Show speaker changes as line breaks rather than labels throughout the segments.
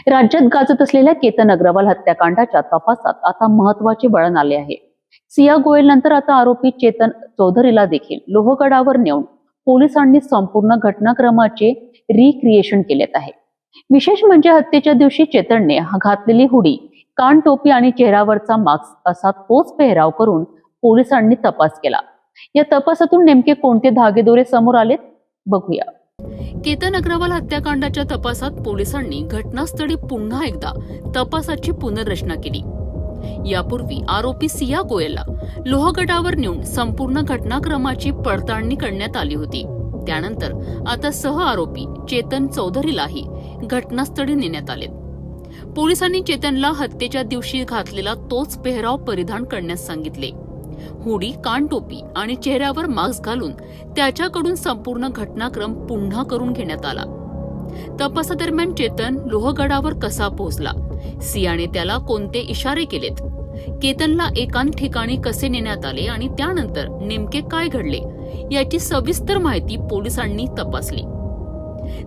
राज्यात गाजत असलेल्या केतन अग्रवाल हत्याकांडाच्या तपासात आता महत्वाचे वळण आले आहे. सिया गोयल नंतर आता आरोपी चेतन चौधरीला देखील लोहगडावर नेऊन पोलिसांनी संपूर्ण घटनाक्रमाचे रिक्रिएशन केलेत आहे. विशेष म्हणजे हत्येच्या दिवशी चेतनने घातलेली हुडी, कान टोपी आणि चेहऱ्यावरचा मास्क असा तोच पेहराव करून पोलिसांनी तपास केला. या तपासातून नेमके कोणते धागेदोरे समोर आलेत बघूया.
केतन अग्रवाल हत्याकांडाच्या तपासात पोलिसांनी घटनास्थळी पुन्हा एकदा तपासाची पुनर्रचना केली. यापूर्वी आरोपी सिया गोयलला लोहगडावर नेऊन संपूर्ण घटनाक्रमाची पडताळणी करण्यात आली होती. त्यानंतर आता सह आरोपी चेतन चौधरीलाही घटनास्थळी नेण्यात आले. पोलिसांनी चेतनला हत्येच्या दिवशी घातलेला तोच पेहराव परिधान करण्यास सांगितले. हुडी, कानटोपी आणि चेहऱ्यावर मास्क घालून त्याच्याकडून संपूर्ण घटनाक्रम पुन्हा करून घेण्यात आला. तपासादरम्यान चेतन लोहगडावर कसा पोहोचला, सियाने त्याला कोणते इशारे केलेत, केतनला एकांत ठिकाणी कसे नेण्यात आले आणि त्यानंतर नेमके काय घडले याची सविस्तर माहिती पोलिसांनी तपासली.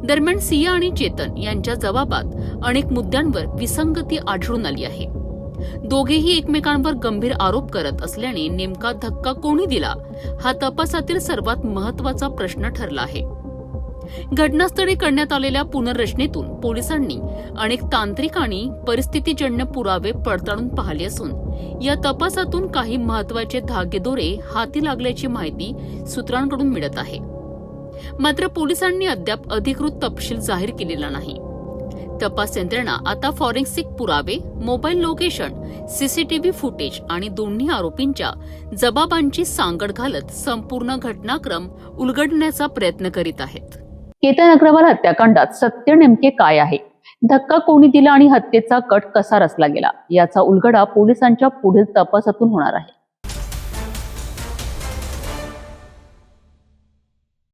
दरम्यान सिया आणि चेतन यांच्या जबाबात अनेक मुद्द्यांवर विसंगती आढळून आली आहे. दोघेही एकमेकांवर गंभीर आरोप करत असल्याने नेमका धक्का कोणी दिला हा तपासातील सर्वात महत्वाचा प्रश्न ठरला आहे. घटनास्थळी करण्यात आलेल्या पुनर्रचनेतून पोलिसांनी अनेक तांत्रिक आणि परिस्थितीजन्य पुरावे पडताळून पाहिले असून या तपासातून काही महत्वाचे धागेदोरे हाती लागल्याची माहिती सूत्रांकडून मिळत आहे. मात्र पोलिसांनी अद्याप अधिकृत तपशील जाहीर केलेला नाही. तपास यंत्रणा आता फॉरेन्सिक पुरावे, मोबाईल लोकेशन, सीसीटीव्ही फुटेज आणि दोन्ही आरोपींच्या जबाबांची सांगड घालत संपूर्ण घटनाक्रम उलगडण्याचा प्रयत्न करीत आहेत.
केतन अग्रवाल हत्याकांडात सत्य नेमके काय आहे, धक्का कोणी दिला आणि हत्येचा कट कसा रचला गेला याचा उलगडा पोलिसांच्या पुढील तपासातून होणार आहे.